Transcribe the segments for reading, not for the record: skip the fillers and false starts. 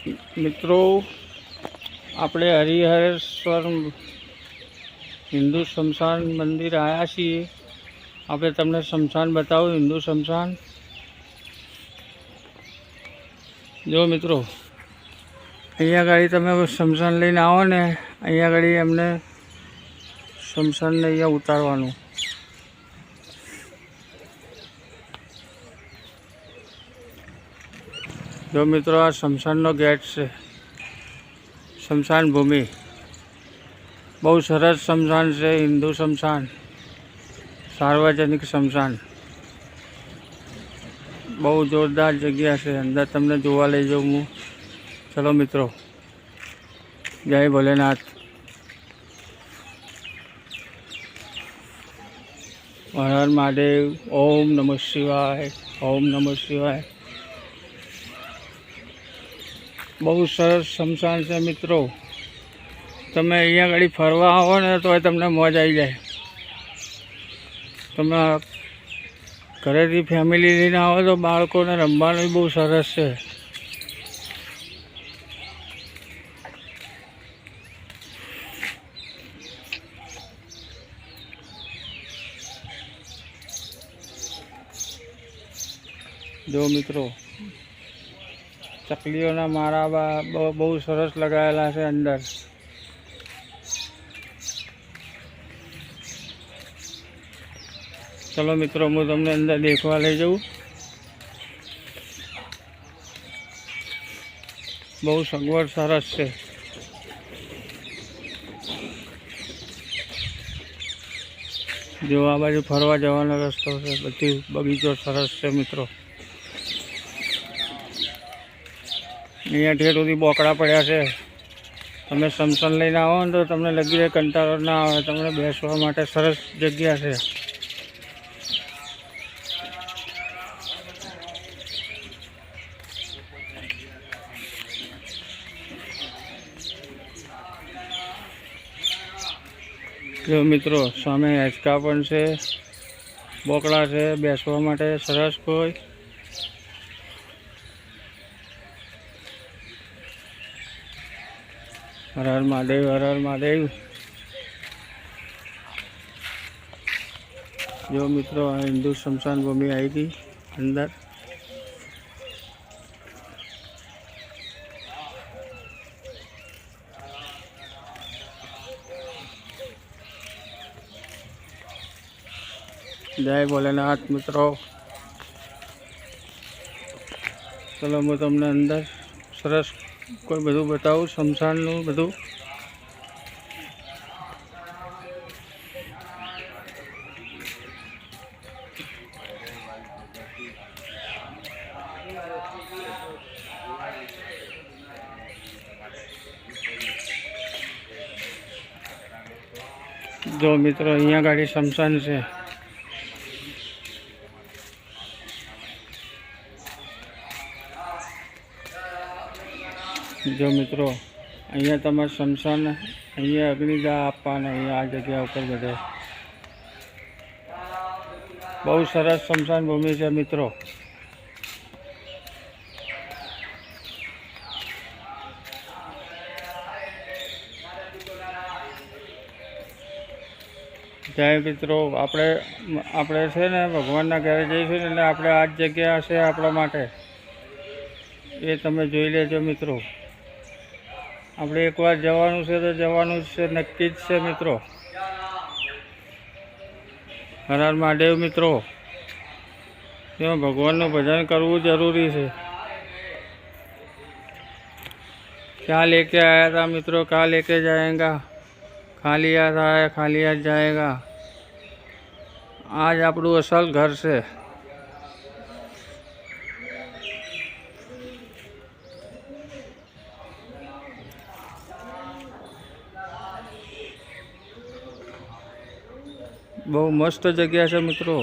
મિત્રો આપણે હરિહરેશ્વર હિન્દુ સ્મશાન મંદિર આવ્યા છીએ। આપણે તમને સ્મશાન બતાવું, હિન્દુ સ્મશાન। જો મિત્રો, અહીંયા ગાડી તમે સ્મશાન લઈને આવો ને, અહીંયા ગાડી એમને સ્મશાનને અહીંયા ઉતારવાનું। જો મિત્રો, આ સ્મશાનનો ગેટ છે, સ્મશાન ભૂમિ। બહુ સરસ સ્મશાન છે, હિન્દુ સ્મશાન, સાર્વજનિક સ્મશાન। બહુ જોરદાર જગ્યા છે, અંદર તમને જોવા લઈ જાઉં હું। ચલો મિત્રો, જય ભોલેનાથ। હર હર મહાદેવ। ઓમ નમઃ શિવાય, ઓમ નમઃ શિવાય। બહુ સરસ સ્મશાન છે મિત્રો। તમે અહીંયા આગળ ફરવા આવો ને તો તમને મોજ આવી જાય। તમે ઘરેથી ફેમિલી લઈને આવો તો બાળકોને રમવાનું બહુ સરસ છે। જો મિત્રો, ચકલીઓના મારા બહુ સરસ લગાવેલા છે અંદર। ચલો મિત્રો, હું તમને અંદર દેખવા લઈ જાઉં। બહુ સગવડ સરસ છે। જો આ બાજુ ફરવા જવાનો રસ્તો છે, બધી બગીચો સરસ છે મિત્રો। અહીંયા ઠેર સુધી બોકડા પડ્યા છે। તમે સ્મશાન લઈને આવો ને તો તમને લગી રહે, કંટાળો ના આવે। તમને બેસવા માટે સરસ જગ્યા છે। જો મિત્રો, સામે હિંચકા પણ છે, બોકડા છે, બેસવા માટે સરસ કોઈ। હર હર મહાદેવ, હર હર મહાદેવ। જો મિત્રો, આ હિન્દુ સ્મશાન ભૂમિ આવી ગઈ અંદર। જય ભોલેનાથ મિત્રો। ચલો હું તમને અંદર સરસ કોઈ બધું બતાવું, સ્મશાનનું બધું। જો મિત્રો, અહીંયા ગાડી સ્મશાન છે। જો મિત્રો, અહીંયા તમારે સ્મશાન, અહીંયા અગ્નિદાહ આપવાના, અહીંયા આ જગ્યા ઉપર બધે બહુ સરસ સ્મશાન ભૂમિ છે મિત્રો। જય મિત્રો, આપણે છે ને ભગવાનના ઘરે જઈશું ને એટલે આપણે આ જ જગ્યા હશે આપણા માટે, એ તમે જોઈ લેજો મિત્રો। આપણે એકવાર જવાનું છે તો જવાનું જ છે, નક્કી જ છે મિત્રો। હર હર મહાદેવ મિત્રો। તેમાં ભગવાનનું ભજન કરવું જરૂરી છે। क्या लेके आया था मित्रों, क्या लेके जाएगा, खाली हाथ आया खाली हाथ जाएगा। आज આપણું અસલ ઘર છે। બહુ મસ્ત જગ્યા છે મિત્રો।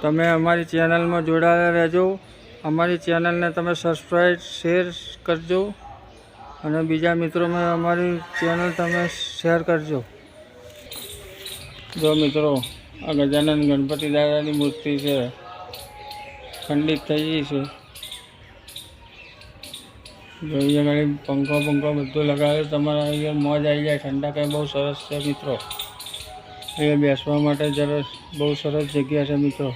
તમે અમારી ચેનલમાં જોડાયેલા રહેજો। અમારી ચેનલને તમે સબસ્ક્રાઈબ, શેર કરજો અને બીજા મિત્રોમાં અમારી ચેનલ તમે શેર કરજો। જો મિત્રો, આ ગજાનન ગણપતિ દાદાની મૂર્તિ છે, ખંડિત થઈ ગઈ છે। જો અહીંયા આગળ પંખો બધું લગાવ્યું, તમારા અહીંયા મોજ આવી જાય. ઠંડા કંઈ બહુ સરસ છે મિત્રો. અહીંયા બેસવા માટે બહુ સરસ જગ્યા છે મિત્રો.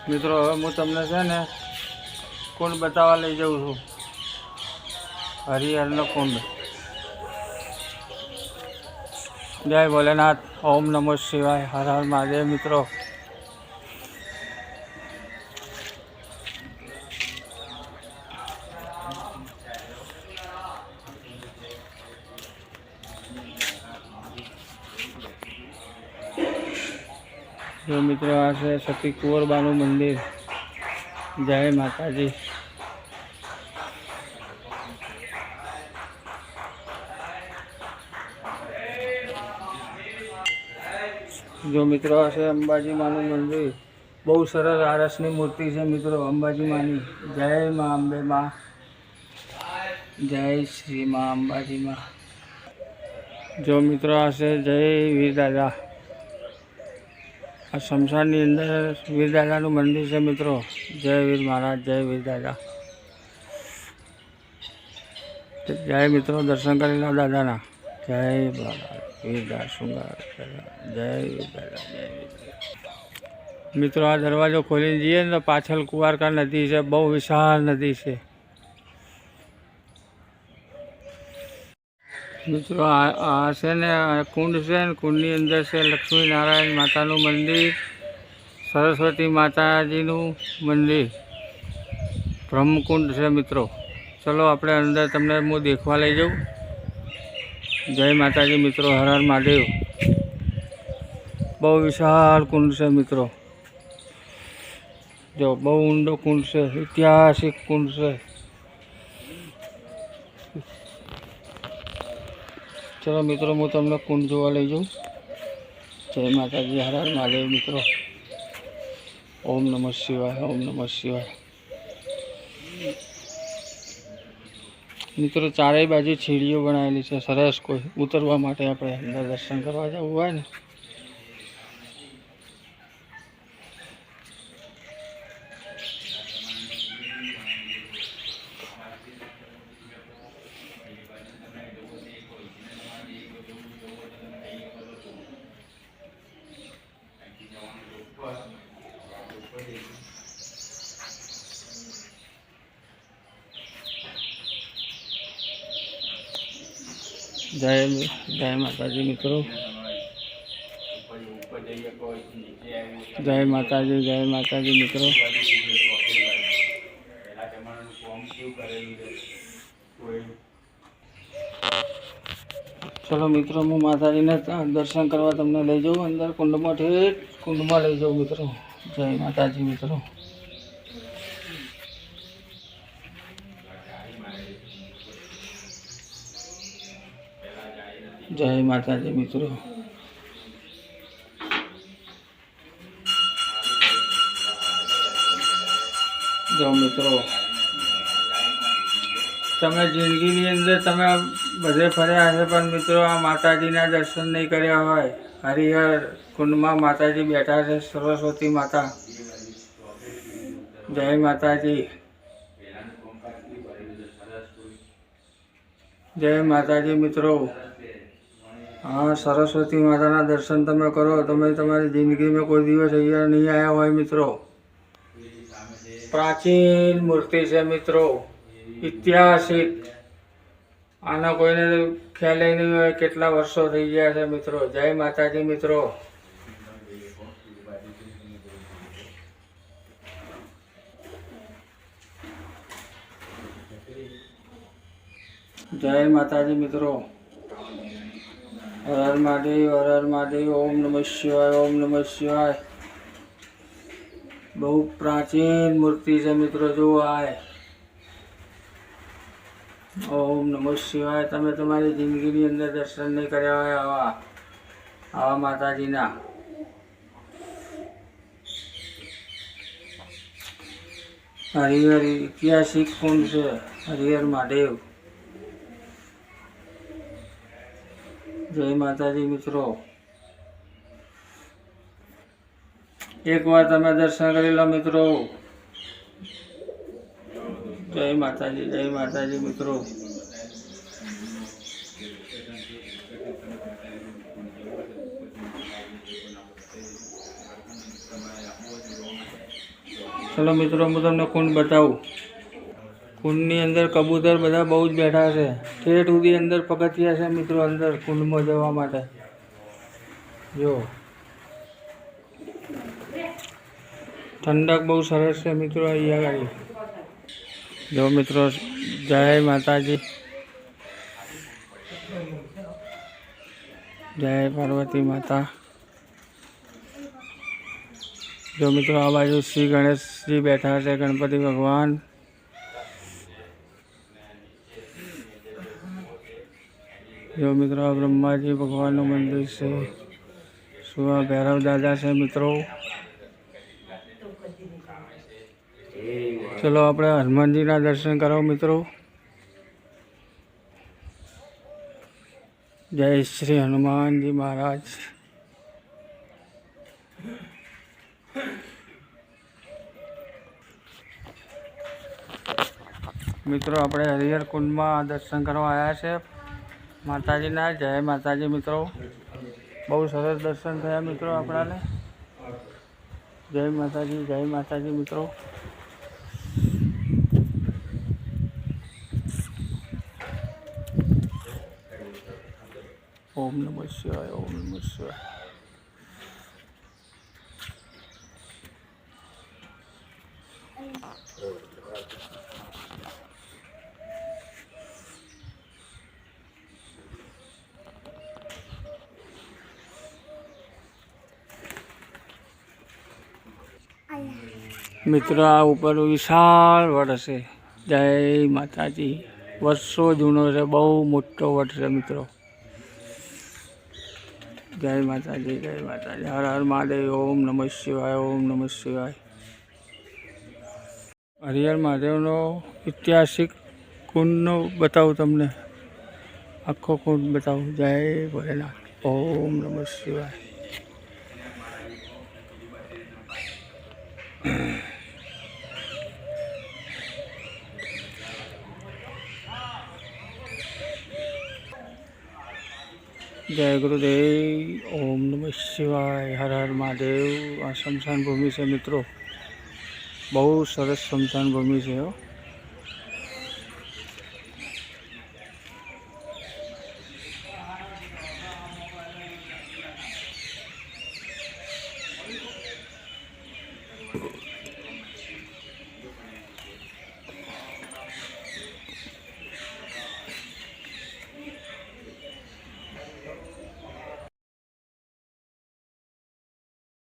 મિત્રો હવે હું તમને છે ને કુંડ બતાવવા લઈ જાઉં છું, હરિહરનો કુંડ. જય ભોલેનાથ, ઓમ નમો શિવાય, હર હર મહાદેવ મિત્રો. જો મિત્રો આ છે સતી કુંવરબાનું મંદિર. જય માતાજી. જો મિત્રો આ છે અંબાજી માનું મંદિર. બહુ સરસ આરસની મૂર્તિ છે મિત્રો અંબાજી માની. જય મા અંબે માં, જય શ્રી મા અંબાજી માં. જો મિત્રો આ છે જય વીર દાદા. આ શમશાનની અંદર વીર દાદાનું મંદિર છે મિત્રો. જય વીર મહારાજ, જય વીર દાદા. જય મિત્રો, દર્શન કરી લો દાદાના. જય બાબા વીરદાસ શૃંગાર, જય વીર દાદા, જય વીર દાદા. મિત્રો આ દરવાજો ખોલીને જઈએ ને તો પાછળ કુંવારકા નદી છે. બહુ વિશાળ નદી છે મિત્રો. આ છે ને કુંડ છે ને કુંડની અંદર છે લક્ષ્મીનારાયણ માતાનું મંદિર, સરસ્વતી માતાજીનું મંદિર, બ્રહ્મકુંડ છે મિત્રો. ચલો આપણે અંદર તમને હું દેખવા લઈ જાઉં. જય માતાજી મિત્રો, હર હર મહાદેવ. બહુ વિશાળ કુંડ છે મિત્રો. જો બહુ ઊંડો કુંડ છે, ઐતિહાસિક કુંડ છે. ચલો મિત્રો હું તમને કુંડ જોવા લઈ જાઉં. જય માતાજી, હર હર મહાદેવ મિત્રો. ઓમ નમઃ શિવાય, ઓમ નમઃ શિવાય. મિત્રો ચારેય બાજુ સીડીઓ બનાવેલી છે સરસ. કોઈ ઉતરવા માટે આપણે અંદર દર્શન કરવા જવું હોય ને. જય માતાજી મિત્રો. જય માતાજી મિત્રો. ચલો મિત્રો હું માતાજીને દર્શન કરવા તમને લઈ જાઉં અંદર કુંડમાં. ઠેઠ કુંડમાં લઈ જાઉં મિત્રો. જય માતાજી મિત્રો. જય માતાજી મિત્રો. જો મિત્રો તમે જિંદગીની અંદર તમે બધે ફર્યા હશે પણ મિત્રો આ માતાજીના દર્શન નહીં કર્યા હોય. હરિહર કુંડમાં માતાજી બેઠા છે, સરસ્વતી માતા. જય માતાજી, જય માતાજી મિત્રો. હા, સરસ્વતી માતાના દર્શન તમે કરો. તમે તમારી જિંદગીમાં કોઈ દિવસ અહીંયા નહીં આવ્યા હોય મિત્રો. પ્રાચીન મૂર્તિ છે મિત્રો, ઐતિહાસિક. આના કોઈને ખ્યાલ નહીં હોય કેટલા વર્ષો થઈ ગયા છે મિત્રો. જય માતાજી મિત્રો. જય માતાજી મિત્રો. હર હર મહાદેવ, હર હર મહાદેવ. ઓમ નમઃ શિવાય, ઓમ નમઃ શિવાય. બહુ પ્રાચીન મૂર્તિ છે મિત્રો. જુઓ આ ઓમ નમઃ શિવાય. તમે તમારી જિંદગીની અંદર દર્શન નહીં કર્યા હોય આવા માતાજીના. હરિહર ઐતિહાસિક કુંડ છે, હરિહર મહાદેવ. જય માતાજી મિત્રો. એકવાર તમે દર્શન કરી લો મિત્રો. જય માતાજી મિત્રો. ચલો મિત્રો, હું તમને કુંડ બતાવું. કુંડની અંદર કબૂતર બધા બહુ જ બેઠા છે. ઠેઠ સુધી અંદર પગથિયા છે મિત્રો, અંદર કુંડમાં જવા માટે. જો ઠંડક બહુ સરસ છે મિત્રો અહીંયા આગળ. જો મિત્રો, જય માતાજી, જય પાર્વતી માતા. જો મિત્રો, આ બાજુ શ્રી ગણેશજી બેઠા છે, ગણપતિ ભગવાન. જો મિત્રો, આ બ્રહ્માજી ભગવાનનું મંદિર છે. સુવા ભૈરવ દાદા છે મિત્રો. ચલો આપણે હનુમાનજીના દર્શન કરો મિત્રો. જય શ્રી હનુમાનજી મહારાજ. મિત્રો, આપણે હરિહર કુંડમાં દર્શન કરવા આવ્યા છે માતાજીના. જય માતાજી મિત્રો. બહુ સરસ દર્શન થયા મિત્રો આપણાને. જય માતાજી મિત્રો. ઓમ નમઃ શિવાય, ઓમ નમઃ શિવાય. મિત્રો, આ ઉપર વિશાળ વડ છે. જય માતાજી. વર્ષો જૂનો છે, બહુ મોટો વડ છે મિત્રો. જય માતાજી. હર હર મહાદેવ. ઓમ નમઃ શિવાય, ઓમ નમઃ શિવાય. હરિહર મહાદેવનો ઐતિહાસિક કુંડનો બતાવું તમને. આખો કુંડ બતાવું. જય ભોલેનાથ. ઓમ નમઃ શિવાય. જય ગુરુદેવ. ઓમ નમઃ શિવાય. હર હર મહાદેવ. આ સ્મશાન ભૂમિ છે મિત્રો. બહુ સરસ સ્મશાન ભૂમિ છે. હો